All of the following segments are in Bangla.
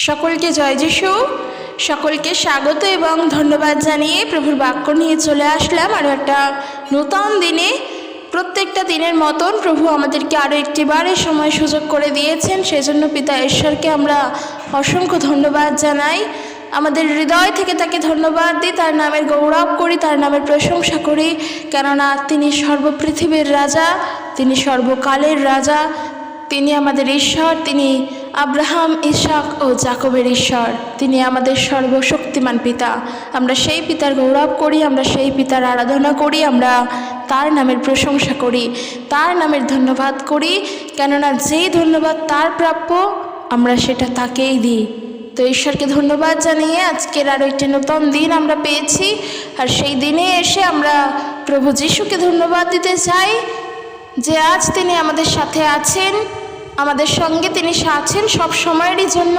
সকলকে জয় যিশু, সকলকে স্বাগত এবং ধন্যবাদ জানিয়ে প্রভুর বাক্য নিয়ে চলে আসলাম আরও একটা নতুন দিনে। প্রত্যেকটা দিনের মতন প্রভু আমাদেরকে আরও একটিবারের সময় সুযোগ করে দিয়েছেন, সেজন্য পিতা ঈশ্বরকে আমরা অসংখ্য ধন্যবাদ জানাই। আমাদের হৃদয় থেকে তাকে ধন্যবাদ দিই, তার নামের গৌরব করি, তার নামের প্রশংসা করি, কেননা তিনি সর্বপৃথিবীর রাজা, তিনি সর্বকালের রাজা, তিনি আমাদের ঈশ্বর, তিনি আব্রাহাম, ইসাক ও জাকবের ঈশ্বর, তিনি আমাদের সর্বশক্তিমান পিতা। আমরা সেই পিতার গৌরব করি, আমরা সেই পিতার আরাধনা করি, আমরা তার নামের প্রশংসা করি, তার নামের ধন্যবাদ করি, কেননা যেই ধন্যবাদ তার প্রাপ্য আমরা সেটা তাকেই দিই। তো ঈশ্বরকে ধন্যবাদ জানিয়ে আজকের আরও একটি নতুন দিন আমরা পেয়েছি, আর সেই দিনে এসে আমরা প্রভু যিশুকে ধন্যবাদ দিতে চাই যে আজ তিনি আমাদের সাথে আছেন, আমাদের সঙ্গে তিনি আছেন সব সময়েরই জন্য।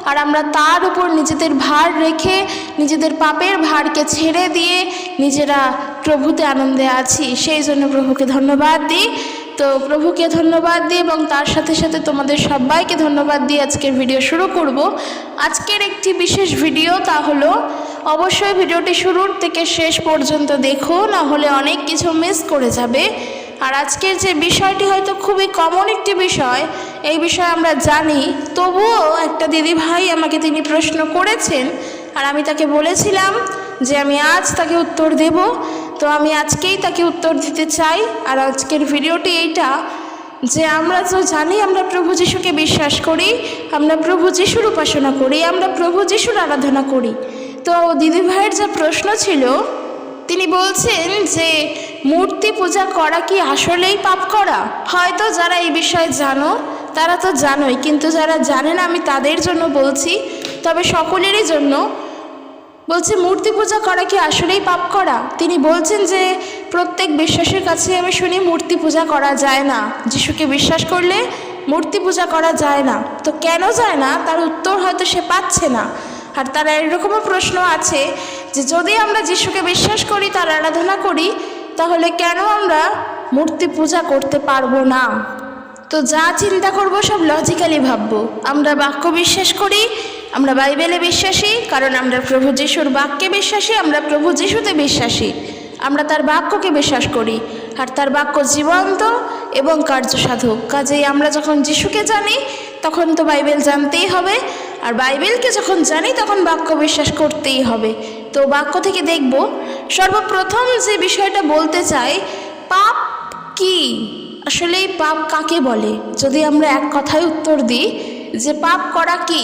আর আমরা তার উপর নিজেদের ভার রেখে, নিজেদের পাপের ভারকে ছেড়ে দিয়ে নিজেরা প্রভুতে আনন্দে আছি, সেই জন্য প্রভুকে ধন্যবাদ দিই। তো প্রভুকে ধন্যবাদ দিই এবং তার সাথে সাথে তোমাদের সবাইকে ধন্যবাদ দিয়ে আজকের ভিডিও শুরু করব। আজকের একটি বিশেষ ভিডিও, তা হলো অবশ্যই ভিডিওটি শুরুর থেকে শেষ পর্যন্ত দেখো, না হলে অনেক কিছু মিস করে যাবে। আর আজকের যে বিষয়টি হয়তো খুবই কমন একটি বিষয়, এই বিষয়ে আমরা জানি, তবুও একটা দিদি ভাই আমাকে তিনি প্রশ্ন করেছেন, আর আমি তাকে বলেছিলাম যে আমি আজ তাকে উত্তর দেব। তো আমি আজকেই তাকে উত্তর দিতে চাই। আর আজকের ভিডিওটি এইটা যে আমরা তো জানি আমরা প্রভু যিশুকে বিশ্বাস করি, আমরা প্রভু যিশুর উপাসনা করি, আমরা প্রভু যিশুর আরাধনা করি। তো দিদি ভাইয়ের যা প্রশ্ন ছিল, তিনি বলছেন যে মূর্তি পূজা করা কি আসলেই পাপ করা? হয়তো যারা এই বিষয়ে জানো তারা তো জানোই, কিন্তু যারা জানে না আমি তাদের জন্য বলছি, তবে সকলেরই জন্য বলছে মূর্তি পূজা করা কি আসলেই পাপ করা? তিনি বলছেন যে প্রত্যেক বিশ্বাসের কাছে আমি শুনি মূর্তি পূজা করা যায় না, যিশুকে বিশ্বাস করলে মূর্তি পূজা করা যায় না। তো কেন যায় না তার উত্তর হয়তো সে পাচ্ছে না। আর তার এরকমও প্রশ্ন আছে যে যদি আমরা যিশুকে বিশ্বাস করি, তার আরাধনা করি, তাহলে কেন আমরা মূর্তি পূজা করতে পারবো না? তো যা চিন্তা করব সব লজিক্যালি ভাববো। আমরা বাক্য বিশ্বাস করি, আমরা বাইবেলে বিশ্বাসী, কারণ আমরা প্রভু যিশুর বাক্যে বিশ্বাসী, আমরা প্রভু যিশুতে বিশ্বাসী, আমরা তার বাক্যকে বিশ্বাস করি, আর তার বাক্য জীবন্ত এবং কার্যসাধক। কাজেই আমরা যখন যিশুকে জানি তখন তো বাইবেল জানতেই হবে, আর বাইবেলকে যখন জানি তখন বাক্য বিশ্বাস করতেই হবে। তো বাক্য থেকে দেখব, সর্বপ্রথম যে বিষয়টা বলতে চাই, পাপ কি? আসলে এই পাপ কাকে বলে? যদি আমরা এক কথায় উত্তর দিই যে পাপ করা কি,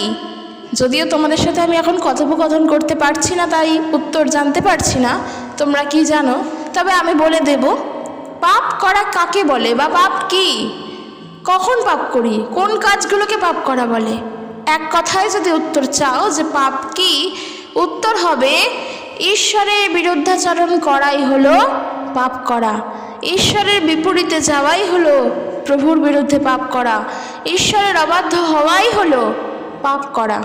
যদিও তোমাদের সাথে আমি এখন কথোপকথন করতে পারছি না, তাই উত্তর জানতে পারছি না তোমরা কি জানো, তবে আমি বলে দেব পাপ করা কাকে বলে বা পাপ কি, কখন পাপ করি, কোন কাজগুলোকে পাপ করা বলে। এক কথায় যদি উত্তর চাও যে পাপ কি, উত্তর হবে ঈশ্বরের বিরুদ্ধাচরণ করাই হলো পাপ করা, ঈশ্বরের বিপরীতে যাওয়াই হলো প্রভুর বিরুদ্ধে পাপ করা, ঈশ্বরের অবাধ্য হওয়াই হলো পাপ করা।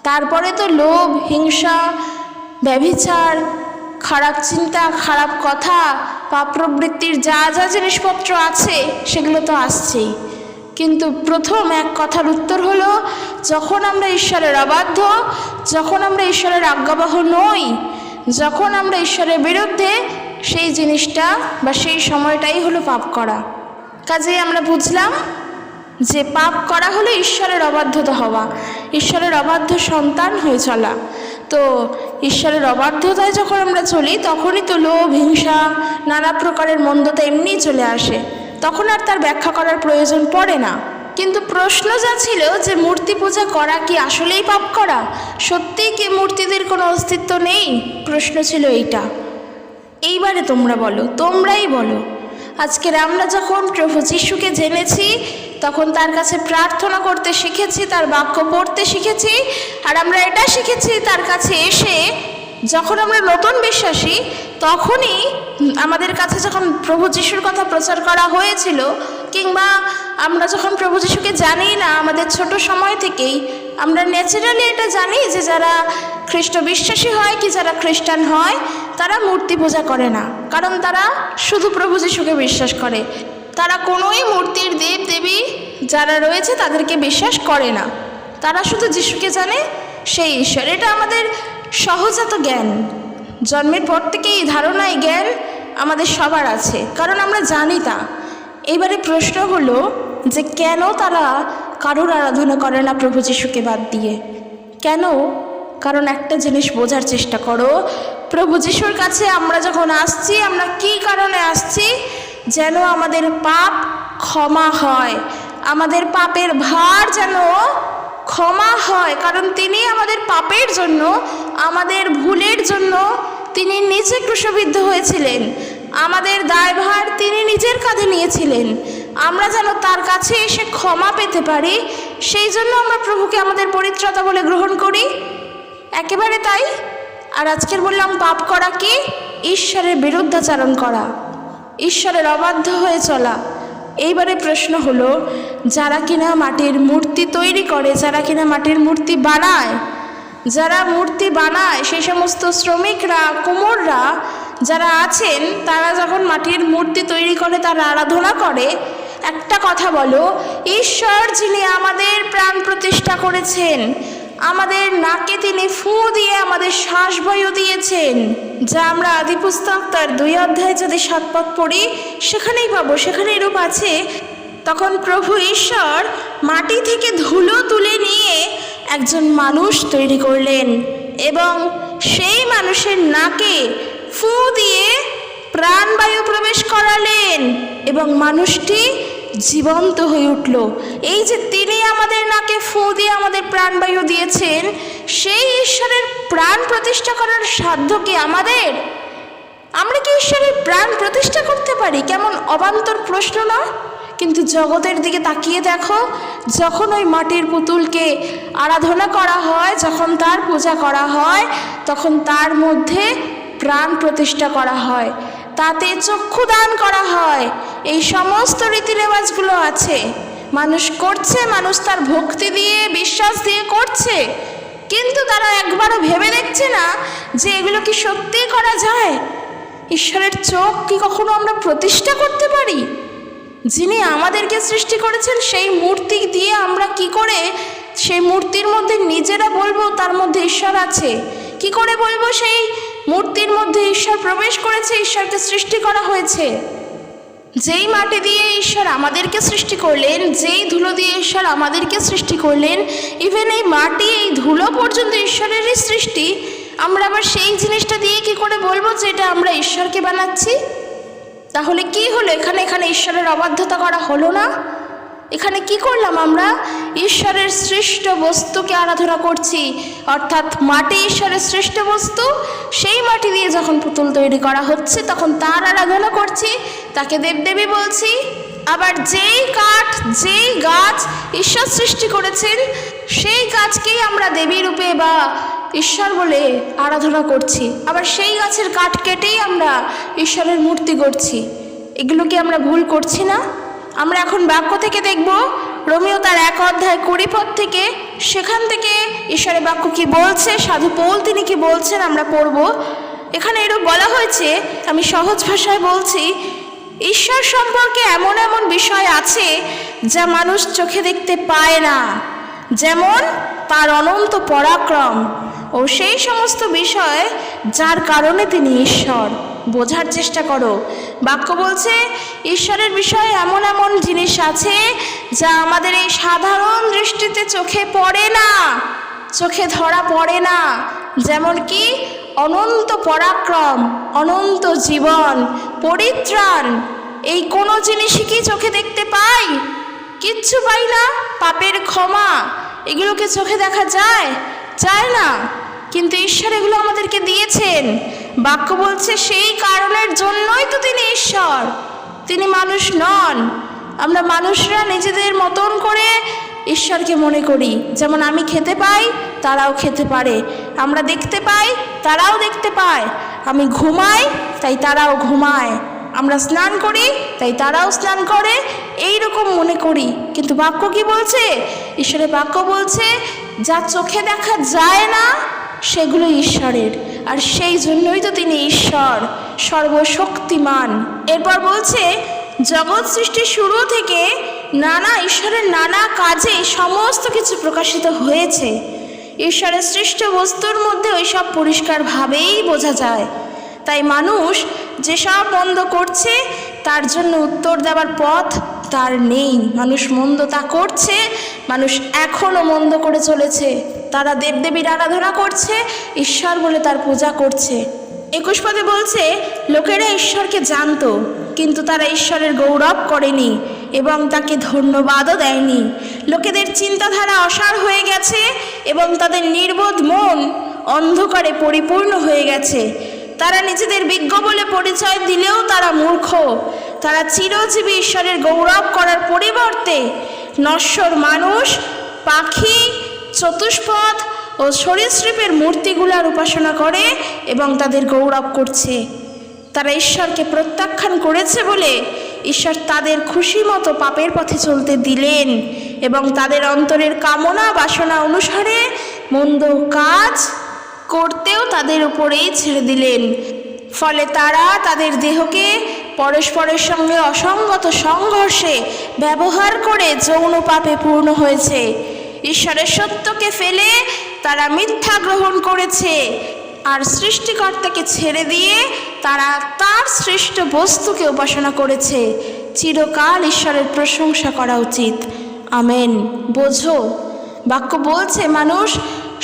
তারপরে তো লোভ, হিংসা, ব্যভিচার, খারাপ চিন্তা, খারাপ কথা, পাপ প্রবৃত্তির যা যা জিনিসপত্র আছে সেগুলো তো আসছেই। কিন্তু প্রথম এক কথার উত্তর হলো, যখন আমরা ঈশ্বরের অবাধ্য, যখন আমরা ঈশ্বরের আজ্ঞাবহ নই, যখন আমরা ঈশ্বরের বিরুদ্ধে, সেই জিনিসটা বা সেই সময়টাই হলো পাপ করা। কাজেই আমরা বুঝলাম যে পাপ করা হলো ঈশ্বরের অবাধ্যতা হওয়া, ঈশ্বরের অবাধ্য সন্তান হয়ে চলা। তো ঈশ্বরের অবাধ্যতায় যখন আমরা চলি তখনই তো লোভ, হিংসা, নানা প্রকারের মন্দতা এমনিই চলে আসে, তখন আর তার ব্যাখ্যা করার প্রয়োজন পড়ে না। কিন্তু প্রশ্ন যা ছিল যে মূর্তি পূজা করা কি আসলেই পাপ করা, সত্যিই কি মূর্তিদের কোনো অস্তিত্ব নেই? প্রশ্ন ছিল এইটা। এইবারে তোমরা বলো, তোমরাই বলো, আজকের আমরা যখন প্রভু যিশুকে জেনেছি, তখন তার কাছে প্রার্থনা করতে শিখেছি, তার বাক্য পড়তে শিখেছি, আর আমরা এটা শিখেছি তার কাছে এসে, যখন আমরা নতুন বিশ্বাসী তখনই আমাদের কাছে যখন প্রভু যিশুর কথা প্রচার করা হয়েছিল, কিংবা আমরা যখন প্রভু যিশুকে জানি না, আমাদের ছোট সময় থেকেই আমরা ন্যাচারালি এটা জানি যে যারা খ্রিস্ট বিশ্বাসী হয় কি যারা খ্রিস্টান হয় তারা মূর্তি পূজা করে না, কারণ তারা শুধু প্রভু যিশুকে বিশ্বাস করে, তারা কোনোই মূর্তির দেব দেবী যারা রয়েছে তাদেরকে বিশ্বাস করে না। তারা শুধু যিশুকে জানে, সেই ঈশ্বর। এটা আমাদের সহজাত জ্ঞান, জন্মের পর থেকে এই ধারণা, এই জ্ঞান আমাদের সবার আছে, কারণ আমরা জানি তা। এবারে প্রশ্ন হলো যে কেন তারা কারোর আরাধনা করে না প্রভু যিশুকে বাদ দিয়ে? কেন? কারণ একটা জিনিস বোঝার চেষ্টা করো, প্রভু যিশুর কাছে আমরা যখন আসছি, আমরা কি কারণে আসছি? যেন আমাদের পাপ ক্ষমা হয়, আমাদের পাপের ভার যেন ক্ষমা হয়, কারণ তিনি আমাদের পাপের জন্য, আমাদের ভুলের জন্য তিনি নিজে ক্রুশবিদ্ধ হয়েছিলেন। আমাদের দায়ভার তিনি নিজের কাঁধে নিয়েছিলেন। আমরা যেন তার কাছে এসে ক্ষমা পেতে পারি, সেই জন্য আমরা প্রভুকে আমাদের পরিত্রাতা বলে গ্রহণ করি। একেবারে তাই। আর আজকের বললাম পাপ করা কি? ঈশ্বরের বিরুদ্ধাচারণ করা, ঈশ্বরের অবাধ্য হয়ে চলা। এইবারে প্রশ্ন হলো, যারা কিনা মাটির মূর্তি তৈরি করে, যারা কিনা মাটির মূর্তি বানায়, যারা মূর্তি বানায়, সেই সমস্ত শ্রমিকরা, কুমোররা যারা আছেন, তারা যখন মাটির মূর্তি তৈরি করে, তারা আরাধনা করে, একটা কথা বলো, ঈশ্বর যিনি আমাদের প্রাণ প্রতিষ্ঠা করেছেন, আমাদের নাকে তিনি ফুঁ দিয়ে আমাদের শ্বাসবায়ু দিয়েছেন, যা আমরা আদিপুস্তক তার 2 অধ্যায়ে যদি 7 পদ পড়ি সেখানেই পাবো, সেখানে এরূপ আছে। তখন প্রভু ঈশ্বর মাটি থেকে ধুলো তুলে নিয়ে একজন মানুষ তৈরি করলেন এবং সেই মানুষের নাকে ফুঁ দিয়ে প্রাণবায়ু প্রবেশ করালেন এবং মানুষটি জীবন্ত হয়ে উঠল। এই যে তিনি আমাদের নাকে ফুঁ দিয়ে আমাদের প্রাণবায়ু দিয়েছেন, সেই ঈশ্বরের প্রাণ প্রতিষ্ঠা করার সাধ্য কি আমাদের? আমরা কি ঈশ্বরের প্রাণ প্রতিষ্ঠা করতে পারি? কেমন অবান্তর প্রশ্ন না? কিন্তু জগতের দিকে তাকিয়ে দেখো, যখন ওই মাটির পুতুলকে আরাধনা করা হয়, যখন তার পূজা করা হয়, তখন তার মধ্যে প্রাণ প্রতিষ্ঠা করা হয়, তাতে চক্ষু দান করা হয়, এই সমস্ত রীতিরেওয়াজগুলো আছে। মানুষ করছে, মানুষ তার ভক্তি দিয়ে, বিশ্বাস দিয়ে করছে, কিন্তু তারা একবারও ভেবে দেখছে না যে এগুলো কি সত্যিই করা যায়। ঈশ্বরের চোখ কি কখনো আমরা প্রতিষ্ঠা করতে পারি? যিনি আমাদেরকে সৃষ্টি করেছেন, সেই মূর্তি দিয়ে আমরা কি করে সেই মূর্তির মধ্যে নিজেরা বলবো তার মধ্যে ঈশ্বর আছে? কি করে বলবো সেই মূর্তির মধ্যে ঈশ্বর প্রবেশ করেছে, ঈশ্বরকে সৃষ্টি করা হয়েছে? যেই মাটি দিয়ে ঈশ্বর আমাদেরকে সৃষ্টি করলেন, যেই ধুলো দিয়ে ঈশ্বর আমাদেরকে সৃষ্টি করলেন, ইভেন এই মাটি, এই ধুলো পর্যন্ত ঈশ্বরেরই সৃষ্টি, আমরা আবার সেই জিনিসটা দিয়ে কি করে বলবো যে এটা আমরা ঈশ্বরকে বানাচ্ছি? তাহলে কি হলো? এখানে ঈশ্বরের অবাধ্যতা করা হলো না? এখানে কি করলাম আমরা? ঈশ্বরের সৃষ্ট বস্তুকে আরাধনা করছি, অর্থাৎ মাটি ঈশ্বরের সৃষ্ট বস্তু, সেই মাটি দিয়ে যখন পুতুল তৈরি করা হচ্ছে তখন তার আরাধনা করছি, তাকে দেবদেবী বলছি। আবার যেই কাঠ, যেই গাছ ঈশ্বর সৃষ্টি করেছেন, সেই গাছকেই আমরা দেবী রূপে বা ঈশ্বর বলে আরাধনা করছি। আবার সেই গাছের কাঠ কেটেই আমরা ঈশ্বরের মূর্তি করছি। এগুলো কি আমরা ভুল করছি না? আমরা এখন বাক্য থেকে দেখব, রোমিও তার 1 অধ্যায় 20 পদ থেকে, সেখান থেকে ঈশ্বরের বাক্য কি বলছে, সাধু পৌল তিনি কি বলছেন আমরা পড়ব। এখানে এরূপ বলা হয়েছে, আমি সহজ ভাষায় বলছি, ঈশ্বর সম্পর্কে এমন এমন বিষয় আছে যা মানুষ চোখে দেখতে পায় না, যেমন তার অনন্ত পরাক্রম ও সেই সমস্ত বিষয় যার কারণে তিনি ঈশ্বর। বোঝার চেষ্টা করো, বাক্য বলছে ঈশ্বরের বিষয়ে এমন এমন জিনিস আছে যা আমাদের এই সাধারণ দৃষ্টিতে চোখে পড়ে না, চোখে ধরা পড়ে না। যেমন কি অনন্ত পরাক্রম, অনন্ত জীবন, পরিত্রাণ, এই কোনো জিনিসই কি চোখে দেখতে পাই? কিচ্ছু পাই না। পাপের ক্ষমা, এগুলোকে চোখে দেখা যায়? যায় না। কিন্তু ঈশ্বর এগুলো আমাদেরকে দিয়েছেন। বাক্য বলছে সেই কারণের জন্যই তো তিনি ঈশ্বর, তিনি মানুষ নন। আমরা মানুষরা নিজেদের মতন করে ঈশ্বরকে মনে করি, যেমন আমি খেতে পাই তারাও খেতে পারে, আমরা দেখতে পাই তারাও দেখতে পায়, আমি ঘুমাই তাই তারাও ঘুমায়, আমরা স্নান করি তাই তারাও স্নান করে, এই রকম মনে করি। কিন্তু বাক্য কি বলছে? ঈশ্বরের বাক্য বলছে যা চোখে দেখা যায় না সেগুলো ঈশ্বরের, আর সেই জন্যই তো তিনি ঈশ্বর, সর্বশক্তিমান। এরপর বলছে জগৎ সৃষ্টির শুরু থেকে ঈশ্বরের নানা কাজে সমস্ত কিছু প্রকাশিত হয়েছে। ঈশ্বরের সৃষ্ট বস্তুর মধ্যে ওইসব পরিষ্কারভাবেই বোঝা যায়। তাই মানুষ যেসব মন্দ করছে তার জন্য উত্তর দেওয়ার পথ তার নেই। মানুষ মন্দ তা করছে, মানুষ এখনও মন্দ করে চলেছে। তারা দেবদেবীর আরাধনা করছে, ঈশ্বর বলে তার পূজা করছে। 21 পদে বলছে, লোকেরা ঈশ্বরকে জানতো, কিন্তু তারা ঈশ্বরের গৌরব করেনি এবং তাকে ধন্যবাদও দেয়নি। লোকেদের চিন্তাধারা অসার হয়ে গেছে এবং তাদের নির্বোধ মন অন্ধকারে পরিপূর্ণ হয়ে গেছে। তারা নিজেদের বিজ্ঞ বলে পরিচয় দিলেও তারা মূর্খ। তারা চিরজীবী ঈশ্বরের গৌরব করার পরিবর্তে নশ্বর মানুষ, পাখি, চতুষ্পদ ও সরীসৃপের মূর্তিগুলার উপাসনা করে এবং তাদের গৌরব করছে। তারা ঈশ্বরকে প্রত্যাখ্যান করেছে বলে ঈশ্বর তাদের খুশি মতো পাপের পথে চলতে দিলেন এবং তাদের অন্তরের কামনা বাসনা অনুসারে মন্দ কাজ করতেও তাদের উপরেই ছেড়ে দিলেন। ফলে তারা তাদের দেহকে পরস্পরের সঙ্গে অসঙ্গত সংঘর্ষে ব্যবহার করে যৌন পাপে পূর্ণ হয়েছে। ঈশ্বরের সত্যকে ফেলে তারা মিথ্যা গ্রহণ করেছে আর সৃষ্টিকর্তাকে ছেড়ে দিয়ে তারা তার সৃষ্ট বস্তুকে উপাসনা করেছে। চিরকাল ঈশ্বরের প্রশংসা করা উচিত। আমেন। বোঝো, বাক্য বলছে মানুষ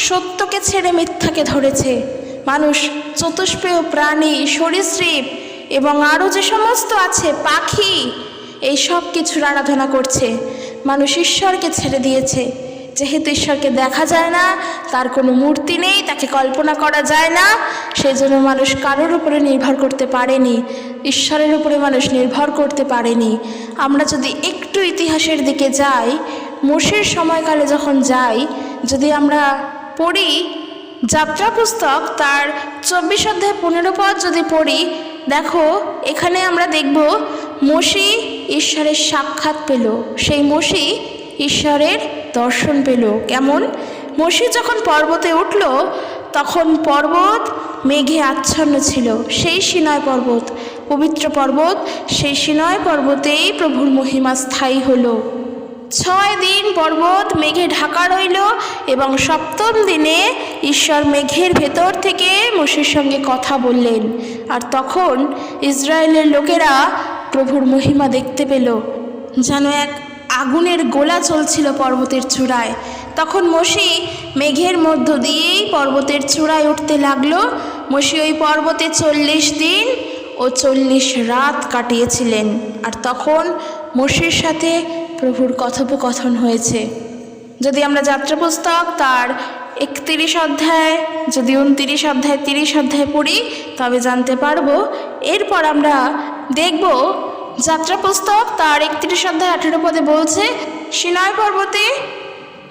সত্যকে ছেড়ে মিথ্যাকে ধরেছে। মানুষ চতুষ্পেয় প্রাণী, সরীসৃপ এবং আরও যে সমস্ত আছে, পাখি, এই সব কিছুর আরাধনা করছে। মানুষ ঈশ্বরকে ছেড়ে দিয়েছে। যেহেতু ঈশ্বরকে দেখা যায় না, তার কোনো মূর্তি নেই, তাকে কল্পনা করা যায় না, সেই জন্য মানুষ কারোর উপরে নির্ভর করতে পারেনি, ঈশ্বরের উপরে মানুষ নির্ভর করতে পারেনি। আমরা যদি একটু ইতিহাসের দিকে যাই, মোশের সময়কালে যখন যাই, যদি আমরা পড়ি যাত্রা পুস্তক তার 24 অধ্যায় 15 পদ যদি পড়ি, দেখো এখানে আমরা দেখব মোশি ঈশ্বরের সাক্ষাৎ পেল। সেই মোশি ঈশ্বরের দর্শন পেল। কেমন? মোশি যখন পর্বতে উঠল তখন পর্বত মেঘে আচ্ছন্ন ছিল। সেই সিনয় পর্বত, পবিত্র পর্বত, সেই সিনয় পর্বতেই প্রভুর মহিমা স্থায়ী হলো। 6 দিন পর্বত মেঘে ঢাকা রইল এবং 7ম দিনে ঈশ্বর মেঘের ভেতর থেকে মোশের সঙ্গে কথা বললেন। আর তখন ইসরায়েলের লোকেরা প্রভুর মহিমা দেখতে পেল। যেন এক আগুনের গোলা চলছিল পর্বতের চূড়ায়। তখন মোশি মেঘের মধ্য দিয়েই পর্বতের চূড়ায় উঠতে লাগলো। মোশি ওই পর্বতে 40 দিন ও 40 রাত কাটিয়েছিলেন। আর তখন মোশির সাথে প্রভুর কথোপকথন হয়েছে। যদি আমরা যাত্রা পুস্তক তার 31 অধ্যায়, যদি 29 অধ্যায়, 30 অধ্যায় পড়ি, তবে জানতে পারবো। এরপর আমরা দেখব যাত্রা পুস্তক তার 31 অধ্যায় 18 পদে বলছে, সিনাই পর্বতে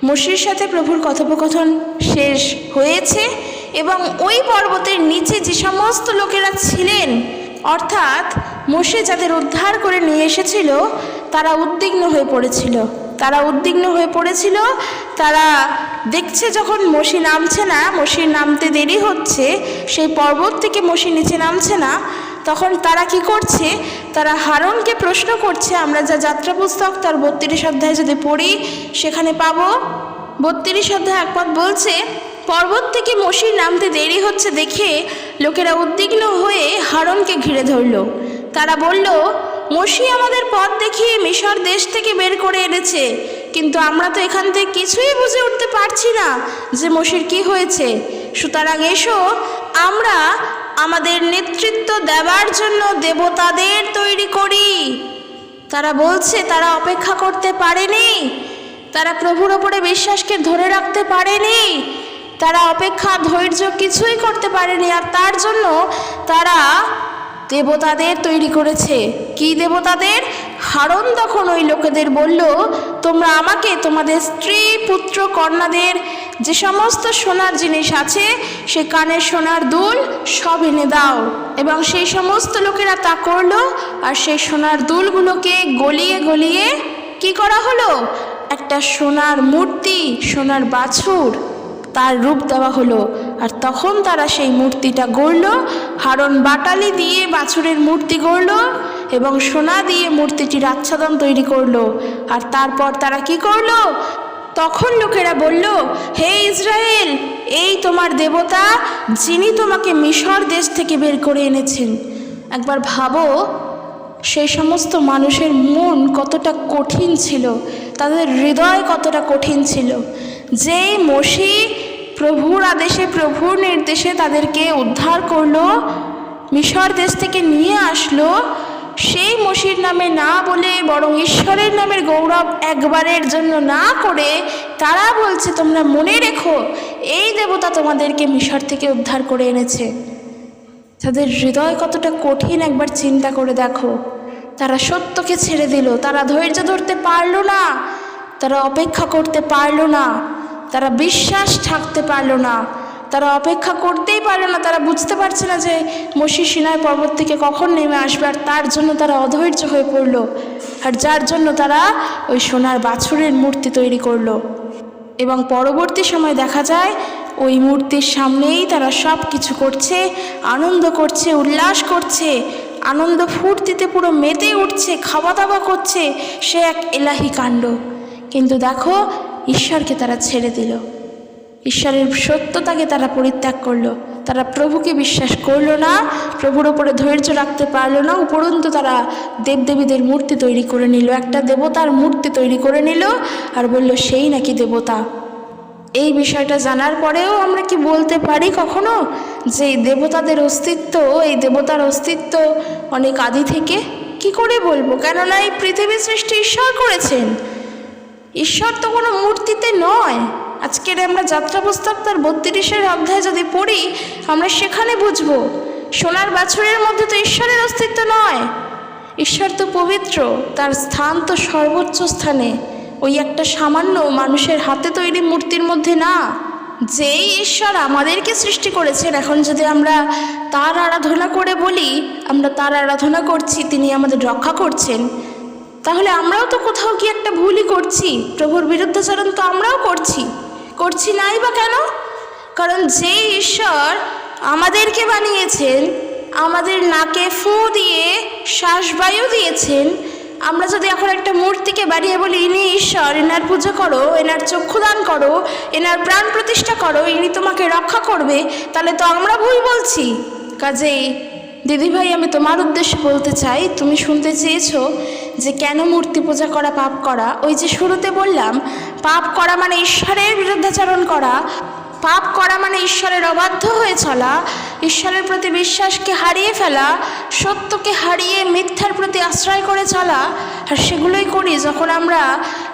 মোশির সাথে প্রভুর কথোপকথন শেষ হয়েছে এবং ওই পর্বতের নিচে যে সমস্ত লোকেরা ছিলেন, অর্থাৎ মোশে যাদের উদ্ধার করে নিয়ে এসেছিল, তারা উদ্বিগ্ন হয়ে পড়েছিল। তারা দেখছে যখন মোশি নামছে না, মোশির নামতে দেরি হচ্ছে, সেই পর্বত থেকে মোশি নিচে নামছে না, তখন তারা কি করছে? তারা হারনকে প্রশ্ন করছে। আমরা যা যাত্রা পুস্তক তার 32 অধ্যায় যদি পড়ি, সেখানে পাবো 32 অধ্যায় 1 পদ বলছে, পর্বত থেকে মোশির নামতে দেরি হচ্ছে দেখে লোকেরা উদ্বিগ্ন হয়ে হারনকে ঘিরে ধরল। তারা বলল, মোশি আমাদের পথ দেখিয়ে মিশর দেশ থেকে বের করে এনেছে, কিন্তু আমরা তো এখান থেকে কিছুই বুঝে উঠতে পারছি না যে মোশির কি হয়েছে। সুতরাং এসো, আমরা আমাদের নেতৃত্ব দেওয়ার জন্য দেবতাদের তৈরি করি। তারা বলছে তারা অপেক্ষা করতে পারেনি, তারা প্রভুর ওপরে বিশ্বাসকে ধরে রাখতে পারেনি, তারা অপেক্ষা ধৈর্য কিছুই করতে পারেনি, আর তার জন্য তারা দেবতাদের তৈরি করেছে। কি দেবতাদের? হারন তখন ওই লোকেদের বলল, তোমরা আমাকে তোমাদের স্ত্রী, পুত্র, কন্যাদের যে সমস্ত সোনার জিনিস আছে, সে কানের সোনার দুল সব এনে দাও। এবং সেই সমস্ত লোকেরা তা করলো। আর সেই সোনার দুলগুলোকে গলিয়ে গলিয়ে কি করা হলো? একটা সোনার মূর্তি, সোনার বাছুর, তার রূপ দেওয়া হলো। আর তখন তারা সেই মূর্তিটা গড়ল। হারন বাটালি দিয়ে বাছুরের মূর্তি গড়ল এবং সোনা দিয়ে মূর্তিটির আচ্ছাদন তৈরি করলো। আর তারপর তারা কি করলো? তখন লোকেরা বলল, হে ইসরায়েল, এই তোমার দেবতা, যিনি তোমাকে মিশর দেশ থেকে বের করে এনেছেন। একবার ভাবো, সেই সমস্ত মানুষের মন কতটা কঠিন ছিল, তাদের হৃদয় কতটা কঠিন ছিল। যেই মসি প্রভুর আদেশে, প্রভুর নির্দেশে তাদেরকে উদ্ধার করলো, মিশর দেশ থেকে নিয়ে আসলো, সেই মসির নামে না বলে বরং ঈশ্বরের নামের গৌরব একবারের জন্য না করে তারা বলছে, তোমরা মনে রেখো এই দেবতা তোমাদেরকে মিশর থেকে উদ্ধার করে এনেছে। তাদের হৃদয় কতটা কঠিন একবার চিন্তা করে দেখো। তারা সত্যকে ছেড়ে দিল, তারা ধৈর্য ধরতে পারল না, তারা অপেক্ষা করতে পারল না, তারা বিশ্বাস থাকতে পারল না, তারা অপেক্ষা করতেই পারল না। তারা বুঝতে পারছে না যে মসি সিনাই পর্বত থেকে কখন নেমে আসবে, আর তার জন্য তারা অধৈর্য হয়ে পড়ল, আর যার জন্য তারা ওই সোনার বাছুরের মূর্তি তৈরি করলো। এবং পরবর্তী সময় দেখা যায় ওই মূর্তির সামনেই তারা সব কিছু করছে, আনন্দ করছে, উল্লাস করছে, আনন্দ ফুর্তিতে পুরো মেতে উঠছে, খাওয়া দাওয়া করছে। সে এক এলাহি কাণ্ড। কিন্তু দেখো, ঈশ্বরকে তারা ছেড়ে দিল, ঈশ্বরের সত্যতাকে তারা পরিত্যাগ করলো, তারা প্রভুকে বিশ্বাস করলো না, প্রভুর ওপরে ধৈর্য রাখতে পারলো না। উপরন্তু তারা দেবদেবীদের মূর্তি তৈরি করে নিল, একটা দেবতার মূর্তি তৈরি করে নিল, আর বলল সেই নাকি দেবতা। এই বিষয়টা জানার পরেও আমরা কি বলতে পারি কখনো যে এই দেবতাদের অস্তিত্ব, এই দেবতার অস্তিত্ব অনেক আদি থেকে? কি করে বলবো? কেননা এই পৃথিবী সৃষ্টি ঈশ্বর করেছেন, ঈশ্বর তো কোনো মূর্তিতে নয়। আজকের আমরা যাত্রা পুস্তক তার 32 অধ্যায় যদি পড়ি, আমরা সেখানে বুঝবো সোনার বাছুরের মধ্যে তো ঈশ্বরের অস্তিত্ব নয়। ঈশ্বর তো পবিত্র, তার স্থান তো সর্বোচ্চ স্থানে, ওই একটা সামান্য মানুষের হাতে তৈরি মূর্তির মধ্যে না। যেই ঈশ্বর আমাদেরকে সৃষ্টি করেছেন, এখন যদি আমরা তার আরাধনা করে বলি আমরা তার আরাধনা করছি, তিনি আমাদের রক্ষা করছেন, তাহলে আমরাও তো কোথাও কি একটা ভুলই করছি, প্রভুর বিরুদ্ধাচরণ তো আমরাও করছি নাই বা কেন? কারণ যে ঈশ্বর আমাদেরকে বানিয়েছেন, আমাদের নাকে ফু দিয়ে শ্বাসবায়ু দিয়েছেন, আমরা যদি এখন একটা মূর্তিকে বানিয়ে বলি ইনি ঈশ্বর, এনার পুজো করো, এনার চক্ষুদান করো, এনার প্রাণ প্রতিষ্ঠা করো, ইনি তোমাকে রক্ষা করবে, তাহলে তো আমরা ভুল বলছি। কাজেই দিদিভাই, আমি তোমার উদ্দেশ্যে বলতে চাই, তুমি শুনতে চেয়েছো যে কেন মূর্তি পূজা করা পাপ করা। ওই যে শুরুতে বললাম, পাপ করা মানে ঈশ্বরের বিরুদ্ধাচরণ করা, পাপ করা মানে ঈশ্বরের অবাধ্য হয়ে চলা, ঈশ্বরের প্রতি বিশ্বাসকে হারিয়ে ফেলা, সত্যকে হারিয়ে মিথ্যার প্রতি আশ্রয় করে চলা। আর সেগুলোই করি যখন আমরা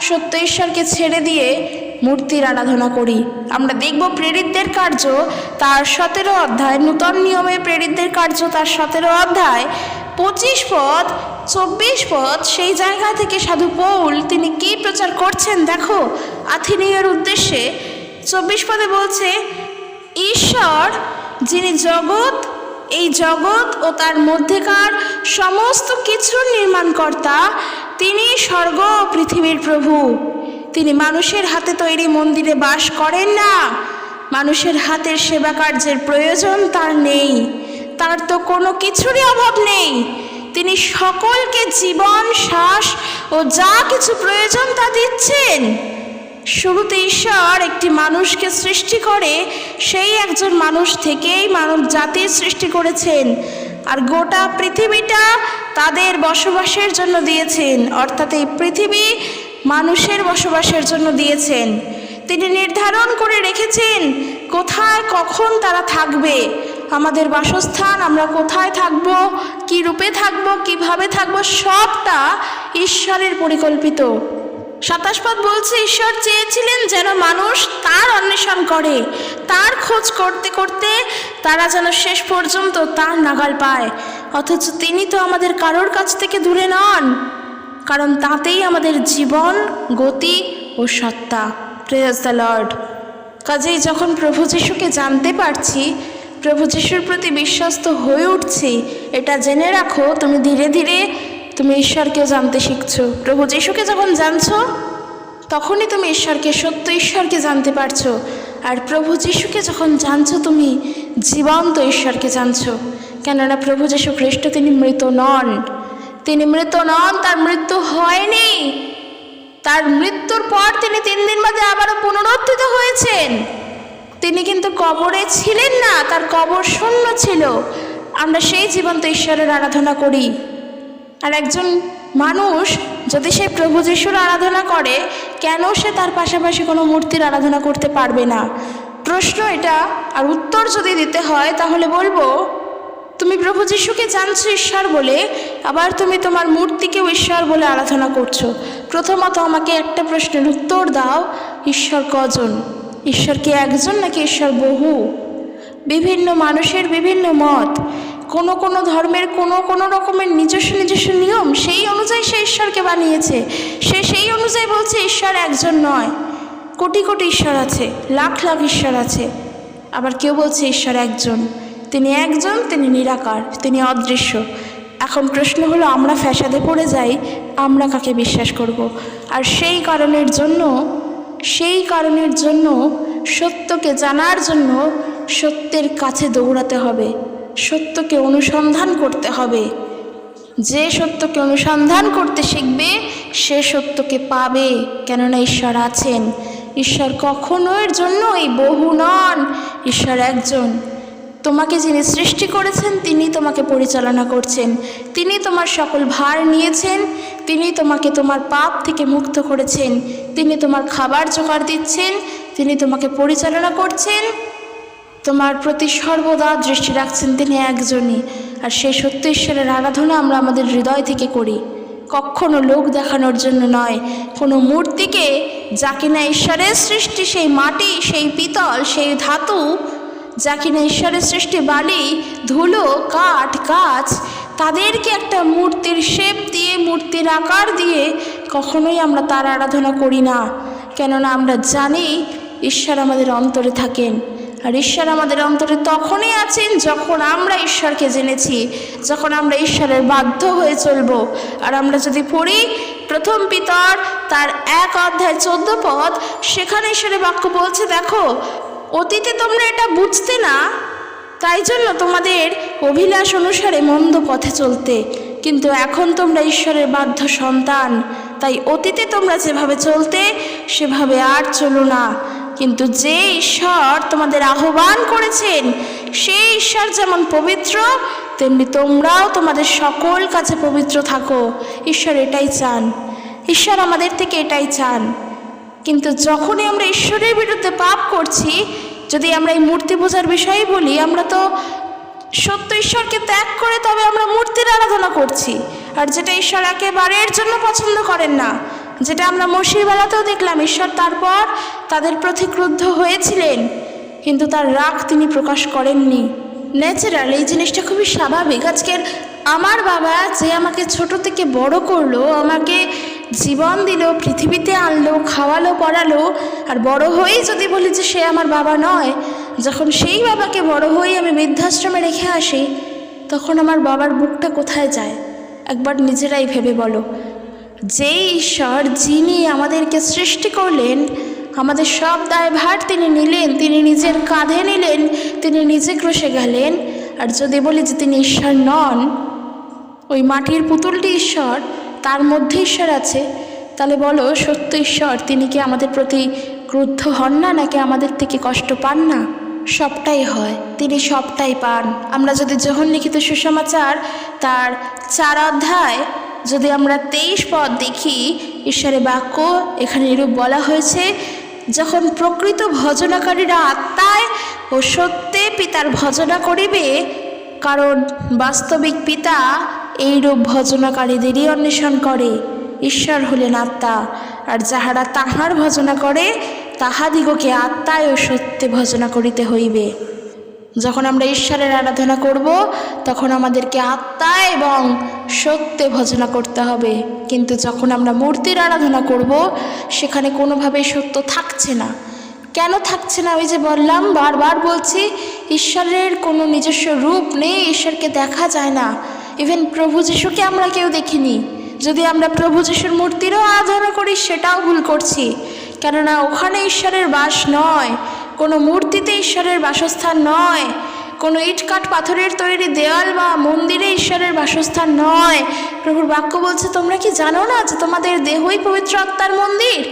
সত্য ঈশ্বরকে ছেড়ে দিয়ে মূর্তির আরাধনা করি। আমরা দেখব প্রেরিতদের কার্য তার 17 অধ্যায়, নূতন নিয়মে প্রেরিতদের কার্য তার 17 অধ্যায় 25 পদ 24 পদ, সেই জায়গা থেকে সাধু পৌল তিনি কি প্রচার করছেন দেখো আথেনীয়র উদ্দেশ্যে। 24 পদে বলছে, ঈশ্বর যিনি এই জগৎ ও তার মধ্যেকার সমস্ত কিছুর নির্মাণকর্তা, তিনি স্বর্গ ও পৃথিবীর প্রভু। তিনি মানুষের হাতে তৈরি মন্দিরে বাস করেন না, মানুষের হাতের সেবা কার্যের প্রয়োজন তার নেই, তার তো কোনো কিছুরই অভাব নেই। তিনি সকলকে জীবন, শ্বাস ও যা কিছু প্রয়োজন তা দিচ্ছেন। শুরুতে ঈশ্বর একটি মানুষকে সৃষ্টি করে, সেই একজন মানুষ থেকেই মানব জাতির সৃষ্টি করেছেন, আর গোটা পৃথিবীটা তাদের বসবাসের জন্য দিয়েছেন, অর্থাৎ এই পৃথিবী মানুষের বসবাসের জন্য দিয়েছেন। তিনি নির্ধারণ করে রেখেছেন কোথায় কখন তারা থাকবে, আমাদের বাসস্থান, আমরা কোথায় থাকব, কী রূপে থাকব, কিভাবে থাকব, সবটা ঈশ্বরের পরিকল্পিত। 27 পদ বলছে, ঈশ্বর চেয়েছিলেন যেন মানুষ তার অন্বেষণ করে, তার খোঁজ করতে করতে তারা যেন শেষ পর্যন্ত তার নাগাল পায়। অথচ তিনি তো আমাদের কারোর কাছ থেকে দূরে নন, কারণ তাতেই আমাদের জীবন, গতি ও সত্তা। Praise the Lord. কাজেই যখন প্রভু যিশুকে জানতে পারছি, প্রভু যিশুর প্রতি বিশ্বস্ত হয়ে উঠছি, এটা জেনে রাখো তুমি ধীরে ধীরে তুমি ঈশ্বরকেও জানতে শিখছো। প্রভু যিশুকে যখন জানছো তখনই তুমি ঈশ্বরকে, সত্য ঈশ্বরকে জানতে পারছো। আর প্রভু যিশুকে যখন জানছো তুমি জীবন্ত ঈশ্বরকে জানছো। কেননা প্রভু যিশু খ্রিস্ট তিনি মৃত নন, তিনি মৃত নন, তার মৃত্যু হয়নি। তার মৃত্যুর পর তিনি 3 দিন বাদে আবারও পুনরুত্থিত হয়েছেন। তিনি কিন্তু কবরে ছিলেন না, তার কবর শূন্য ছিল। আমরা সেই জীবন্ত ঈশ্বরের আরাধনা করি। আর একজন মানুষ যদি সে প্রভু যিশুর আরাধনা করে, কেন সে তার পাশাপাশি কোনো মূর্তির আরাধনা করতে পারবে না? প্রশ্ন এটা। আর উত্তর যদি দিতে হয় তাহলে বলবো, তুমি প্রভু যিশুকে জানছো ঈশ্বর বলে, আবার তুমি তোমার মূর্তিকেও ঈশ্বর বলে আরাধনা করছো। প্রথমত আমাকে একটা প্রশ্নের উত্তর দাও, ঈশ্বর কজন? ঈশ্বর কি একজন নাকি ঈশ্বর বহু? বিভিন্ন মানুষের বিভিন্ন মত, কোনো কোনো ধর্মের কোনো রকমের নিজস্ব নিজস্ব নিয়ম, সেই অনুযায়ী সে ঈশ্বরকে বানিয়েছে। সে সেই অনুযায়ী বলছে ঈশ্বর একজন নয়, কোটি কোটি ঈশ্বর আছে, লাখ লাখ ঈশ্বর আছে। আবার কেউ বলছে ঈশ্বর একজন, তিনি একজন, তিনি নিরাকার, তিনি অদৃশ্য। এখন প্রশ্ন হলো, আমরা ফ্যাসাদে পড়ে যাই, আমরা কাকে বিশ্বাস করব? আর সেই কারণের জন্য সত্যকে জানার জন্য সত্যের কাছে দৌড়াতে হবে, সত্যকে অনুসন্ধান করতে হবে। যে সত্যকে অনুসন্ধান করতে শিখবে সে সত্যকে পাবে, কেননা ঈশ্বর আছেন। ঈশ্বর কখনো এর জন্য এই বহু নন, ঈশ্বর একজন। তোমাকে যিনি সৃষ্টি করেছেন তিনি তোমাকে পরিচালনা করছেন, তিনি তোমার সকল ভার নিয়েছেন, তিনি তোমাকে তোমার পাপ থেকে মুক্ত করেছেন, তিনি তোমার খাবার জোগাড় দিচ্ছেন, তিনি তোমাকে পরিচালনা করছেন, তোমার প্রতি সর্বদা দৃষ্টি রাখছেন, তিনি একজনই। আর সেই সত্য ঈশ্বরের আরাধনা আমরা আমাদের হৃদয় থেকে করি, কখনো লোক দেখানোর জন্য নয়। কোনো মূর্তিকে, যা কিনা ঈশ্বরের সৃষ্টি, সেই মাটি, সেই পিতল, সেই ধাতু, যা কিনা ঈশ্বরের সৃষ্টি, বালি, ধুলো, কাঠ, গাছ, তাদেরকে একটা মূর্তির শেপ দিয়ে, মূর্তির আকার দিয়ে কখনোই আমরা তার আরাধনা করি না। কেননা আমরা জানি ঈশ্বর আমাদের অন্তরে থাকেন। আর ঈশ্বর আমাদের অন্তরে তখনই আছেন যখন আমরা ঈশ্বরকে জেনেছি, যখন আমরা ঈশ্বরের বাধ্য হয়ে চলব। আর আমরা যদি পড়ি 1 পিতর তার 1 অধ্যায় 14 পদ, সেখানে ঈশ্বরের বাক্য বলছে, দেখো অতীতে তোমরা এটা বুঝতে না, তাই জন্য তোমাদের অভিলাষ অনুসারে মন্দ পথে চলতে, কিন্তু এখন তোমরা ঈশ্বরের বাধ্য সন্তান, তাই অতীতে তোমরা যেভাবে চলতে সেভাবে আর চলো না। কিন্তু যে ঈশ্বর তোমাদের আহ্বান করেছেন, সেই ঈশ্বর যেমন পবিত্র, তেমনি তোমরাও তোমাদের সকল কাছে পবিত্র থাকো। ঈশ্বর এটাই চান, ঈশ্বর আমাদের থেকে এটাই চান। কিন্তু যখনই আমরা ঈশ্বরের বিরুদ্ধে পাপ করছি, যদি আমরা এই মূর্তি পূজার বিষয়ে বলি, আমরা তো সত্য ঈশ্বরকে ত্যাগ করে তবে আমরা মূর্তির আরাধনা করছি। আর যেটা ঈশ্বর একেবারের জন্য পছন্দ করেন না, যেটা আমরা মসির বেলাতেও দেখলাম, ঈশ্বর তারপর তাদের প্রতি ক্রুদ্ধ হয়েছিলেন, কিন্তু তার রাগ তিনি প্রকাশ করেননি। ন্যাচারাল, এই জিনিসটা খুবই স্বাভাবিক। আজকের আমার বাবা যে আমাকে ছোট থেকে বড় করলো, আমাকে জীবন দিল, পৃথিবীতে আনলো, খাওয়ালো, পড়ালো, আর বড় হয়েই যদি বলি যে সে আমার বাবা নয়, যখন সেই বাবাকে বড় হয়ে আমি বৃদ্ধাশ্রমে রেখে আসি, তখন আমার বাবার বুকটা কোথায় যায়? একবার নিজেরাই ভেবে বলো। যেই ঈশ্বর, যিনি আমাদেরকে সৃষ্টি করলেন, আমাদের সব দায়ভার তিনি নিলেন, তিনি নিজের কাঁধে নিলেন, তিনি নিজে ক্রুশে গেলেন। আর যদি বলি যে তিনি ঈশ্বর নন, ওই মাটির পুতুলটি ঈশ্বর, তার মধ্যে ঈশ্বর আছে, তাহলে বলো সত্য ঈশ্বর তিনি কি আমাদের প্রতি ক্রুদ্ধ হন না, নাকি আমাদের থেকে কষ্ট পান না? সবটাই হয়, তিনি সবটাই পান। আমরা যদি যোহন লিখিত সুসমাচার তার 4 অধ্যায় যদি আমরা 23 পদ দেখি, ঈশ্বরের বাক্য এখানে এরূপ বলা হয়েছে, যখন প্রকৃত ভজনাকারীরা আত্মায় ও সত্যে পিতার ভজনা করিবে, কারণ বাস্তবিক পিতা এইরূপ ভজনাকারীদেরই অন্বেষণ করে। ঈশ্বর হলেন আত্মা, আর যাহারা তাহার ভজনা করে তাহাদিগকে আত্মায় ও সত্যে ভজনা করিতে হইবে। যখন আমরা ঈশ্বরের আরাধনা করব, তখন আমাদেরকে আত্মা এবং সত্যে ভজনা করতে হবে। কিন্তু যখন আমরা মূর্তির আরাধনা করব, সেখানে কোনোভাবেই সত্য থাকছে না। কেন থাকছে না? ওই যে বললাম, বারবার বলছি, ঈশ্বরের কোনো নিজস্ব রূপ নেই, ঈশ্বরকে দেখা যায় না। ইভেন প্রভু যিশুকে আমরা কেউ দেখিনি। যদি আমরা প্রভু যিশুর মূর্তিরও আরাধনা করি, সেটাও ভুল করছি, কেননা ওখানে ঈশ্বরের বাস নয়, কোনো মূর্তিতে ঈশ্বরের বাসস্থান নয়। কোনো ইটকাঠ পাথরের তৈরি দেওয়াল বা মন্দিরে ঈশ্বরের বাসস্থান নয়। প্রভুর বাক্য বলছে, তোমরা কি জানো না যে তোমাদের দেহই পবিত্র আত্মার মন্দির?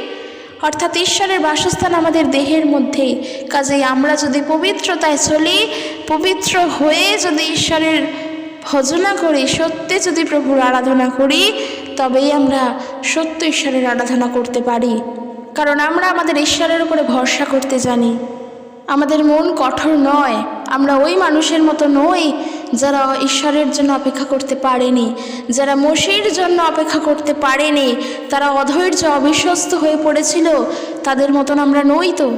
অর্থাৎ ঈশ্বরের বাসস্থান আমাদের দেহের মধ্যেই। কাজেই আমরা যদি পবিত্রতায় চলি, পবিত্র হয়ে যদি ঈশ্বরের ভজনা করি, সত্যি যদি প্রভুর আরাধনা করি, তবেই আমরা সত্য ঈশ্বরের আরাধনা করতে পারি। কারণ আমরা আমাদের ঈশ্বরের উপরে ভরসা করতে জানি। আমাদের মন কঠোর নয়। আমরা ওই মানুষের মতো নই যারা ঈশ্বরের জন্য অপেক্ষা করতে পারেনি, যারা মসির জন্য অপেক্ষা করতে পারেনি, তারা অধৈর্য অবিশ্বস্ত হয়ে পড়েছিল। তাদের মতন আমরা নই তো।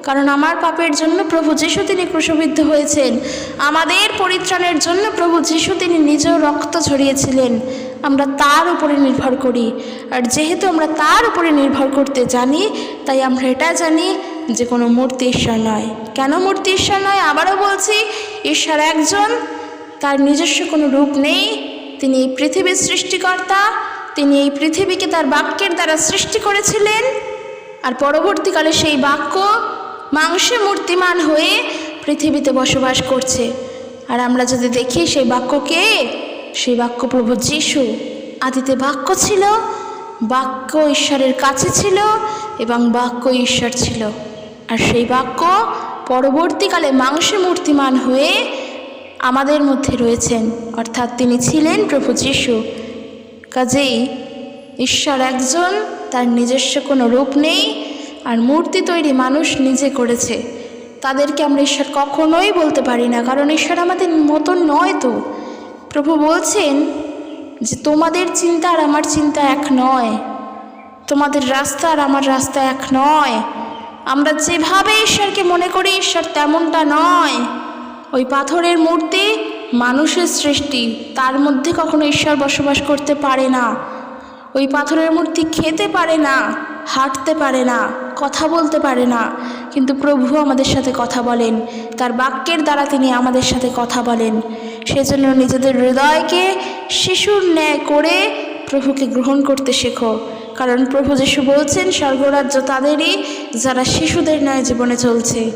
কারণ আমার পাপের জন্য প্রভু যিশু তিনি ক্রুশবিদ্ধ হয়েছেন। আমাদের পরিত্রাণের জন্য প্রভু যিশু তিনি নিজেও রক্ত ঝরিয়েছিলেন। আমরা তার উপরে নির্ভর করি। আর যেহেতু আমরা তার উপরে নির্ভর করতে জানি, তাই আমরা এটা জানি যে কোনো মূর্তি ঈশ্বর নয়। কেন মূর্তি ঈশ্বর নয়? আবারও বলছি, ঈশ্বর একজন, তার নিজস্ব কোনো রূপ নেই। তিনি এই পৃথিবীর সৃষ্টিকর্তা। তিনি এই পৃথিবীকে তার বাক্যের দ্বারা সৃষ্টি করেছিলেন। আর পরবর্তীকালে সেই বাক্য মাংসে মূর্তিমান হয়ে পৃথিবীতে বসবাস করছে। আর আমরা যদি দেখি সেই বাক্য কে? সেই বাক্য প্রভু যিশু। আদিতে বাক্য ছিল, বাক্য ঈশ্বরের কাছে ছিল এবং বাক্য ঈশ্বর ছিল। আর সেই বাক্য পরবর্তীকালে মাংসে মূর্তিমান হয়ে আমাদের মধ্যে রয়েছেন, অর্থাৎ তিনি ছিলেন প্রভু যিশু। কাজেই ঈশ্বর একজন, তার নিজস্ব কোনো রূপ নেই। আর মূর্তি তৈরি মানুষ নিজে করেছে, তাদেরকে আমরা ঈশ্বর কখনোই বলতে পারি না, কারণ ঈশ্বর আমাদের মতন নয় তো। প্রভু বলছেন যে তোমাদের চিন্তা আর আমার চিন্তা এক নয়, তোমাদের রাস্তা আর আমার রাস্তা এক নয়। আমরা যেভাবে ঈশ্বরকে মনে করি ঈশ্বর তেমনটা নয়। ওই পাথরের মূর্তি মানুষের সৃষ্টি, তার মধ্যে কখনো ঈশ্বর বসবাস করতে পারে না। ওই পাথরের মূর্তি খেতে পারে না, হাঁটতে পারে না, কথা বলতে পারে না, কিন্তু প্রভু আমাদের সাথে কথা বলেন। তার বাক্যের দ্বারা তিনি আমাদের সাথে কথা বলেন। সেজন্য নিজেদের হৃদয়কে শিশুর ন্যায় করে প্রভুকে গ্রহণ করতে শেখো। কারণ প্রভু যিশু বলছেন, স্বর্গরাজ্য তাদেরই যারা শিশুদের ন্যায় জীবনে চলছে।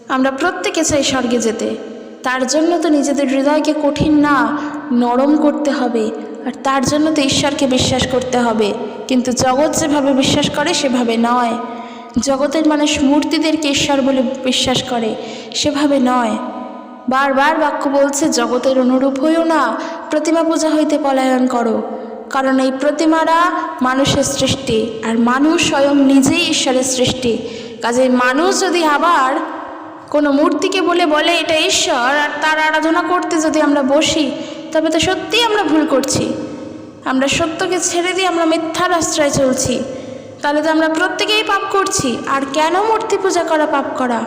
আমরা প্রত্যেকে চাই স্বর্গে যেতে। তার জন্য তো নিজেদের হৃদয়কে কঠিন না, নরম করতে হবে। আর তার জন্য তো ঈশ্বরকে বিশ্বাস করতে হবে। কিন্তু জগৎ যেভাবে বিশ্বাস করে সেভাবে নয়। জগতের মানুষ মূর্তিদেরকে ঈশ্বর বলে বিশ্বাস করে, সেভাবে নয়। বারবার বাক্য বলছে, জগতের অনুরূপ হইও না, প্রতিমা পূজা হইতে পলায়ন করো। কারণ এই প্রতিমারা মানুষের সৃষ্টি, আর মানুষ স্বয়ং নিজেই ঈশ্বরের সৃষ্টি। কাজেই মানুষ যদি আবার কোনো মূর্তিকে বলে এটা ঈশ্বর, আর তার আরাধনা করতে যদি আমরা বসি, তবে তো সত্যিই আমরা ভুল করছি। আমরা সত্যকে ছেড়ে দিয়ে আমরা মিথ্যার আশ্রয় চলছি। তাহলে তো আমরা প্রত্যেকেই পাপ করছি। আর কেন মূর্তি পূজা করা পাপ করা?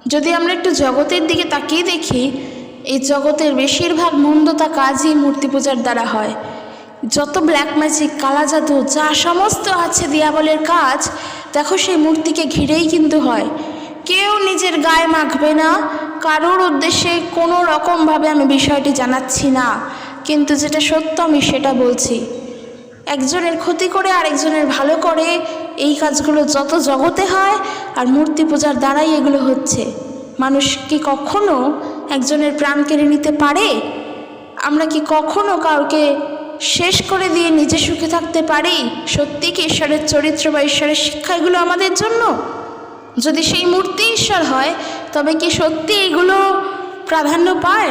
যদি আমরা একটু জগতের দিকে তাকিয়ে দেখি, এই জগতের বেশিরভাগ মন্দতা কাজই মূর্তি পূজার দ্বারা হয়। যত ব্ল্যাক ম্যাজিক, কালা জাদু, যা সমস্ত আছে দিয়াবলের কাজ, দেখো সেই মূর্তিকে ঘিরেই কিন্তু হয়। কেউ নিজের গায়ে মাখবে না, কারোর উদ্দেশ্যে কোনো রকমভাবে আমি বিষয়টি জানাচ্ছি না, কিন্তু যেটা সত্য আমি সেটা বলছি। একজনের ক্ষতি করে আরেকজনের ভালো করে, এই কাজগুলো যত জগতে হয়, আর মূর্তি পূজার দ্বারাই এগুলো হচ্ছে। মানুষ কি কখনো একজনের প্রাণ কেড়ে নিতে পারে? আমরা কি কখনো কাউকে শেষ করে দিয়ে নিজে সুখে থাকতে পারি? সত্যি কি ঈশ্বরের চরিত্র বা ঈশ্বরের শিক্ষা এগুলো আমাদের জন্য? যদি সেই মূর্তি ঈশ্বর হয়, তবে কি সত্যি এগুলো প্রাধান্য পায়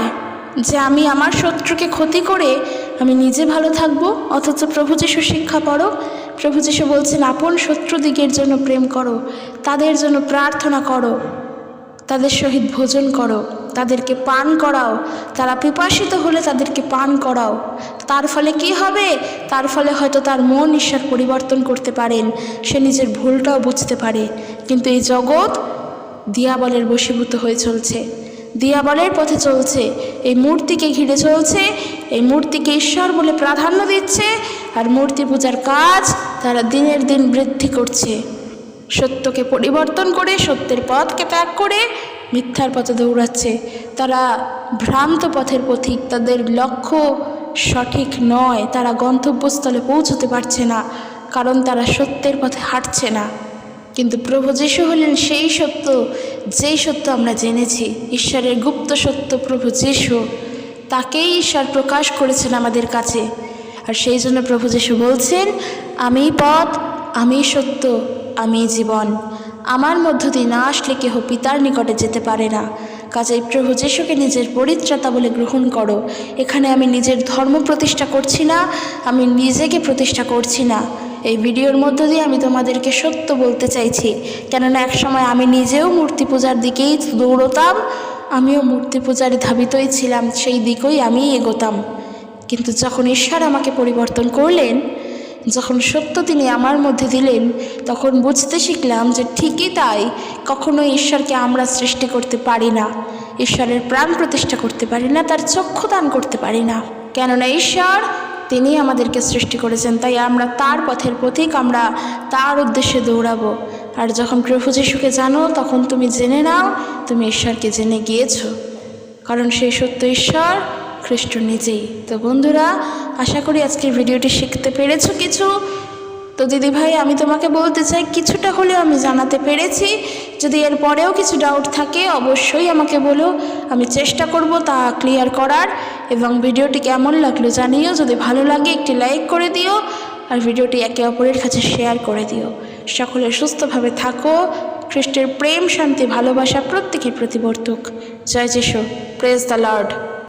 যে আমি আমার শত্রুকে ক্ষতি করে আমি নিজে ভালো থাকবো? অথচ প্রভু যিশু শিক্ষা পড়ো, প্রভু যিশু বলছেন আপন শত্রুদিগের জন্য প্রেম করো, তাদের জন্য প্রার্থনা করো, তাদের সহিত ভোজন করো, তাদেরকে পান করাও, তারা পিপাসিত হলে তাদেরকে পান করাও। তার ফলে কি হবে? তার ফলে হয়তো তার মন ঈশ্বর পরিবর্তন করতে পারেন, সে নিজের ভুলটাও বুঝতে পারে। কিন্তু এই জগৎ দিয়াবলের বশীভূত হয়ে চলছে, দিয়াবলের পথে চলছে, এই মূর্তিকে ঘিরে চলছে, এই মূর্তিকে ঈশ্বর বলে প্রাধান্য দিচ্ছে, আর মূর্তি পূজার কাজ তারা দিনের দিন বৃদ্ধি করছে। সত্যকে পরিবর্তন করে, সত্যের পথকে ত্যাগ করে মিথ্যার পথে দৌড়াচ্ছে। তারা ভ্রান্ত পথের পথিক, তাদের লক্ষ্য সঠিক নয়, তারা গন্তব্যস্থলে পৌঁছতে পারছে না, কারণ তারা সত্যের পথে হাঁটছে না। কিন্তু প্রভু যিশু হলেন সেই সত্য, যেই সত্য আমরা জেনেছি, ঈশ্বরের গুপ্ত সত্য প্রভু যিশু, তাকেই ঈশ্বর প্রকাশ করেছেন আমাদের কাছে। আর সেই জন্য প্রভু যিশু বলছেন, আমি পথ, আমি সত্য, আমি জীবন, আমার মধ্য দিয়ে না আসলে কেহ পিতার নিকটে যেতে পারে না। কাজেই প্রভু যিশুকে নিজের পরিত্রাতা বলে গ্রহণ করো। এখানে আমি নিজের ধর্ম প্রতিষ্ঠা করছি না, আমি নিজেকে প্রতিষ্ঠা করছি না। এই ভিডিওর মধ্য দিয়ে আমি তোমাদেরকে সত্য বলতে চাইছি, কেননা একসময় আমি নিজেও মূর্তি পূজার দিকেই দৌড়তাম, আমিও মূর্তি পূজারে ধাবিতই ছিলাম, সেই দিকেই আমি এগোতাম। কিন্তু যখন ঈশ্বর আমাকে পরিবর্তন করলেন, যখন সত্য তিনি আমার মধ্যে দিলেন, তখন বুঝতে শিখলাম যে ঠিকই তাই, কখনোই ঈশ্বরকে আমরা সৃষ্টি করতে পারি না, ঈশ্বরের প্রাণ প্রতিষ্ঠা করতে পারি না, তার চক্ষু দান করতে পারি না, কেননা ঈশ্বর তিনি আমাদেরকে সৃষ্টি করেছেন। তাই আমরা তার পথের পথিক, আমরা তার উদ্দেশ্যে দৌড়াবো। আর যখন প্রভু যিশুকে জানো, তখন তুমি জেনে নাও তুমি ঈশ্বরকে জেনে গিয়েছো, কারণ সেই সত্য ঈশ্বর খ্রিস্ট নিজেই। তো বন্ধুরা, আশা করি আজকের ভিডিওটি শিখতে পেরেছো কিছু। তো দিদিভাই, আমি তোমাকে বলতে চাই, কিছুটা হলেও আমি জানাতে পেরেছি। যদি এর পরেও কিছু ডাউট থাকে অবশ্যই আমাকে বলো, আমি চেষ্টা করব তা ক্লিয়ার করার। এবং ভিডিওটি কেমন লাগলো জানিও, যদি ভালো লাগে একটি লাইক করে দিও, আর ভিডিওটি একে অপরের কাছে শেয়ার করে দিও। সকলে সুস্থভাবে থাকো। খ্রিস্টের প্রেম, শান্তি, ভালোবাসা প্রত্যেকের প্রতিবর্তক। জয় যিশু। Praise the Lord.